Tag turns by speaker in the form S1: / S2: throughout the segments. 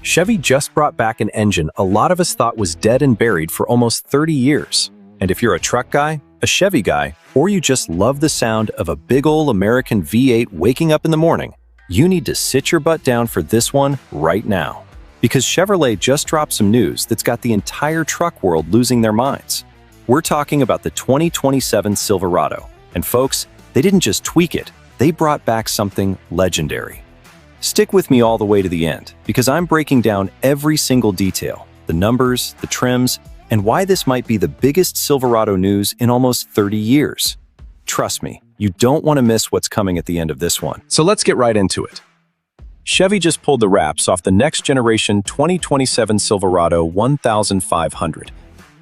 S1: Chevy just brought back an engine a lot of us thought was dead and buried for almost 30 years. And if you're a truck guy, a Chevy guy, or you just love the sound of a big ol' American V8 waking up in the morning, you need to sit your butt down for this one right now. Because Chevrolet just dropped some news that's got the entire truck world losing their minds. We're talking about the 2027 Silverado. And folks, they didn't just tweak it, they brought back something legendary. Stick with me all the way to the end, because I'm breaking down every single detail, the numbers, the trims, and why this might be the biggest Silverado news in almost 30 years. Trust me, you don't want to miss what's coming at the end of this one. So let's get right into it. Chevy just pulled the wraps off the next generation 2027 Silverado 1500,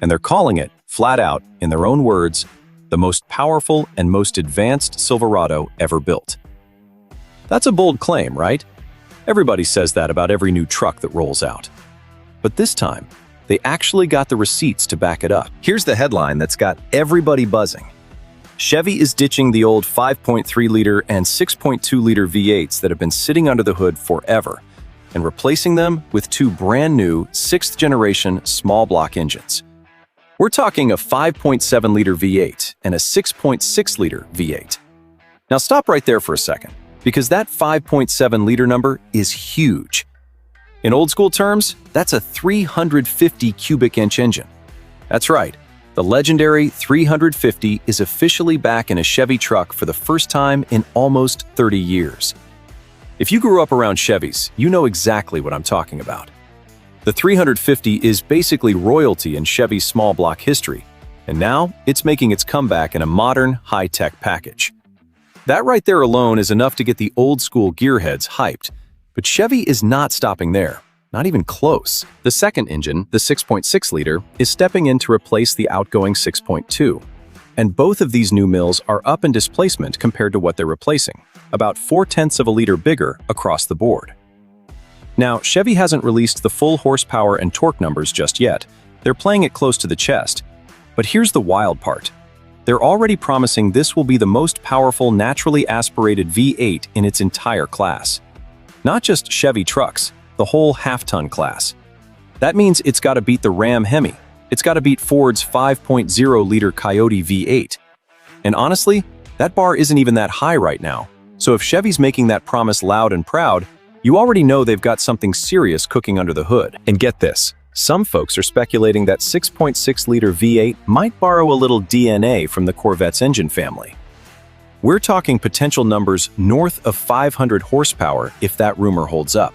S1: and they're calling it, flat out, in their own words, the most powerful and most advanced Silverado ever built. That's a bold claim, right? Everybody says that about every new truck that rolls out. But this time, they actually got the receipts to back it up. Here's the headline that's got everybody buzzing. Chevy is ditching the old 5.3-liter and 6.2-liter V8s that have been sitting under the hood forever and replacing them with two brand-new 6th-generation small-block engines. We're talking a 5.7-liter V8 and a 6.6-liter V8. Now stop right there for a second, because that 5.7-liter number is huge. In old-school terms, that's a 350 cubic inch engine. That's right. The legendary 350 is officially back in a Chevy truck for the first time in almost 30 years. If you grew up around Chevys, you know exactly what I'm talking about. The 350 is basically royalty in Chevy's small block history, and now it's making its comeback in a modern, high-tech package. That right there alone is enough to get the old-school gearheads hyped, but Chevy is not stopping there. Not even close. The second engine, the 6.6-liter, is stepping in to replace the outgoing 6.2. And both of these new mills are up in displacement compared to what they're replacing, about 0.4 of a liter bigger across the board. Now, Chevy hasn't released the full horsepower and torque numbers just yet. They're playing it close to the chest. But here's the wild part. They're already promising this will be the most powerful naturally aspirated V8 in its entire class. Not just Chevy trucks, the whole half-ton class. That means it's got to beat the Ram Hemi. It's got to beat Ford's 5.0-liter Coyote V8. And honestly, that bar isn't even that high right now. So if Chevy's making that promise loud and proud, you already know they've got something serious cooking under the hood. And get this, some folks are speculating that 6.6-liter V8 might borrow a little DNA from the Corvette's engine family. We're talking potential numbers north of 500 horsepower if that rumor holds up.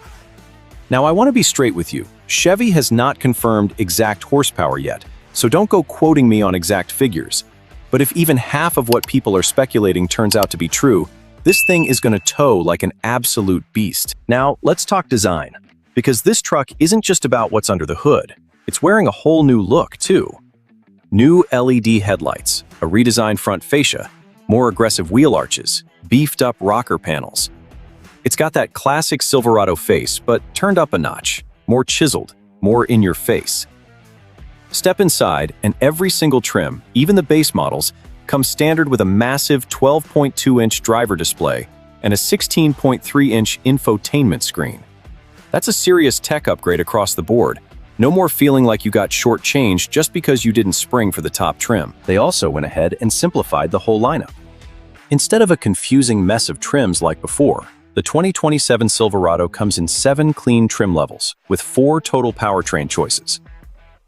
S1: Now, I want to be straight with you. Chevy has not confirmed exact horsepower yet, so don't go quoting me on exact figures. But if even half of what people are speculating turns out to be true, this thing is going to tow like an absolute beast. Now, let's talk design, because this truck isn't just about what's under the hood. It's wearing a whole new look, too. New LED headlights, a redesigned front fascia, more aggressive wheel arches, beefed-up rocker panels. It's got that classic Silverado face, but turned up a notch, more chiseled, more in your face. Step inside, and every single trim, even the base models, comes standard with a massive 12.2-inch driver display and a 16.3-inch infotainment screen. That's a serious tech upgrade across the board. No more feeling like you got shortchanged just because you didn't spring for the top trim. They also went ahead and simplified the whole lineup. Instead of a confusing mess of trims like before, the 2027 Silverado comes in 7 clean trim levels, with 4 total powertrain choices.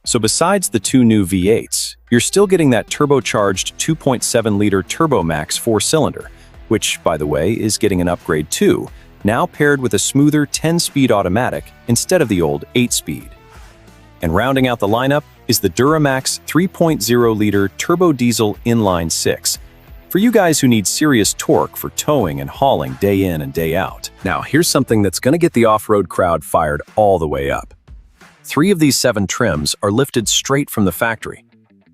S1: So besides the 2 new V8s, you're still getting that turbocharged 2.7-liter TurboMax 4-cylinder, which, by the way, is getting an upgrade too, now paired with a smoother 10-speed automatic instead of the old 8-speed. And rounding out the lineup is the Duramax 3.0-liter turbo diesel inline-six, for you guys who need serious torque for towing and hauling day in and day out. Now, here's something that's going to get the off-road crowd fired all the way up. 3 of these 7 trims are lifted straight from the factory.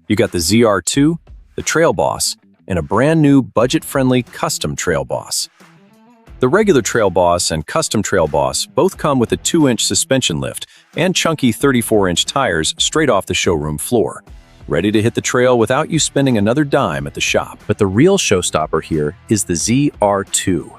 S1: You got the ZR2, the Trail Boss, and a brand new budget-friendly custom Trail Boss. The regular Trail Boss and custom Trail Boss both come with a 2-inch suspension lift and chunky 34-inch tires straight off the showroom floor, ready to hit the trail without you spending another dime at the shop. But the real showstopper here is the ZR2.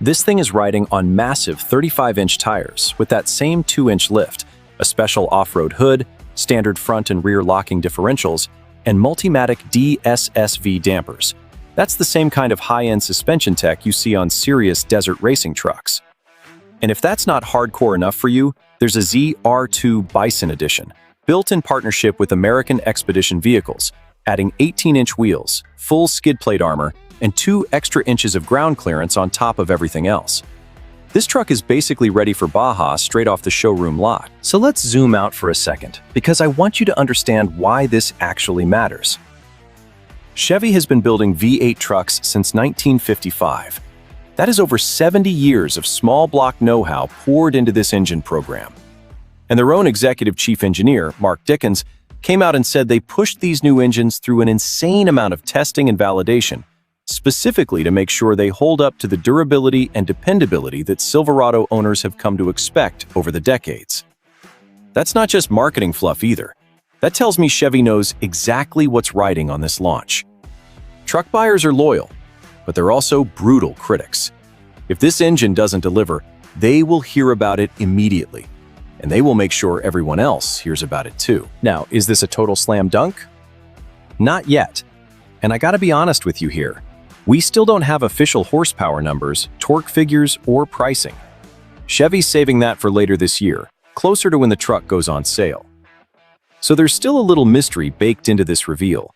S1: This thing is riding on massive 35-inch tires with that same 2-inch lift, a special off-road hood, standard front and rear locking differentials, and Multimatic DSSV dampers. That's the same kind of high-end suspension tech you see on serious desert racing trucks. And if that's not hardcore enough for you, there's a ZR2 Bison Edition, built in partnership with American Expedition Vehicles, adding 18-inch wheels, full skid plate armor, and 2 extra inches of ground clearance on top of everything else. This truck is basically ready for Baja straight off the showroom lot. So let's zoom out for a second, because I want you to understand why this actually matters. Chevy has been building V8 trucks since 1955. That is over 70 years of small block know-how poured into this engine program. And their own executive chief engineer, Mark Dickens, came out and said they pushed these new engines through an insane amount of testing and validation, specifically to make sure they hold up to the durability and dependability that Silverado owners have come to expect over the decades. That's not just marketing fluff either. That tells me Chevy knows exactly what's riding on this launch. Truck buyers are loyal, but they're also brutal critics. If this engine doesn't deliver, they will hear about it immediately, and they will make sure everyone else hears about it too. Now, is this a total slam dunk? Not yet. And I gotta be honest with you here. We still don't have official horsepower numbers, torque figures, or pricing. Chevy's saving that for later this year, closer to when the truck goes on sale. So there's still a little mystery baked into this reveal.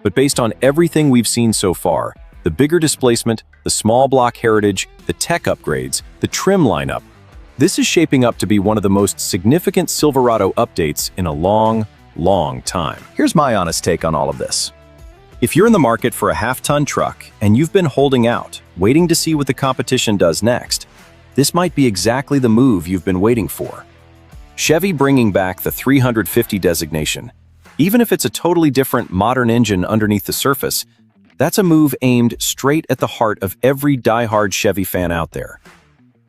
S1: But based on everything we've seen so far, the bigger displacement, the small block heritage, the tech upgrades, the trim lineup, this is shaping up to be one of the most significant Silverado updates in a long, long time. Here's my honest take on all of this. If you're in the market for a half-ton truck and you've been holding out, waiting to see what the competition does next, this might be exactly the move you've been waiting for. Chevy bringing back the 350 designation, even if it's a totally different modern engine underneath the surface, that's a move aimed straight at the heart of every die-hard Chevy fan out there.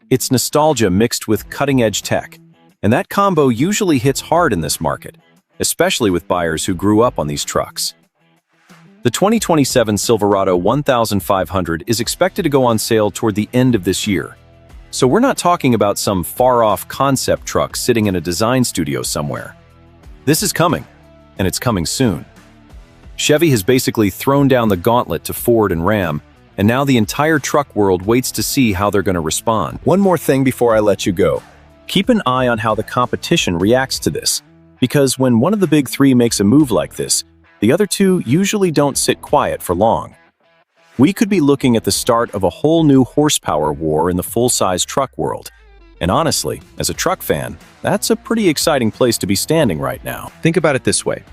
S1: It's nostalgia mixed with cutting-edge tech, and that combo usually hits hard in this market, especially with buyers who grew up on these trucks. The 2027 Silverado 1500 is expected to go on sale toward the end of this year. So we're not talking about some far-off concept truck sitting in a design studio somewhere. This is coming, and it's coming soon. Chevy has basically thrown down the gauntlet to Ford and Ram, and now the entire truck world waits to see how they're going to respond. One more thing before I let you go. Keep an eye on how the competition reacts to this, because when one of the big three makes a move like this, the other two usually don't sit quiet for long. We could be looking at the start of a whole new horsepower war in the full-size truck world. And honestly, as a truck fan, that's a pretty exciting place to be standing right now. Think about it this way.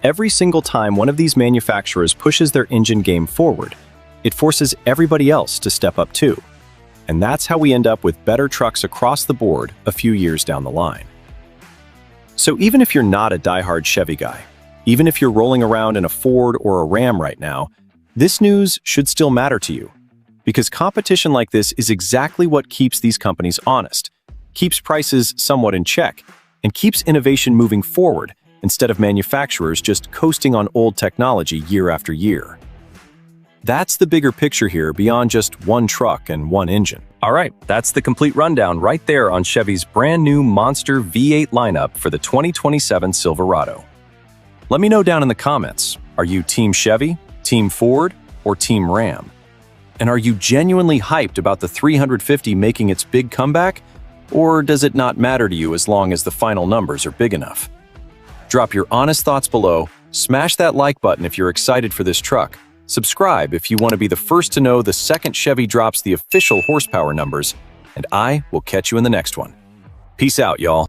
S1: Every single time one of these manufacturers pushes their engine game forward, it forces everybody else to step up too. And that's how we end up with better trucks across the board a few years down the line. So even if you're not a die-hard Chevy guy, even if you're rolling around in a Ford or a Ram right now, this news should still matter to you, because competition like this is exactly what keeps these companies honest, keeps prices somewhat in check, and keeps innovation moving forward instead of manufacturers just coasting on old technology year after year. That's the bigger picture here beyond just one truck and one engine. All right, that's the complete rundown right there on Chevy's brand new monster V8 lineup for the 2027 Silverado. Let me know down in the comments, are you Team Chevy, Team Ford, or Team Ram? And are you genuinely hyped about the 350 making its big comeback? Or does it not matter to you as long as the final numbers are big enough? Drop your honest thoughts below, smash that like button if you're excited for this truck, subscribe if you want to be the first to know the second Chevy drops the official horsepower numbers, and I will catch you in the next one. Peace out, y'all.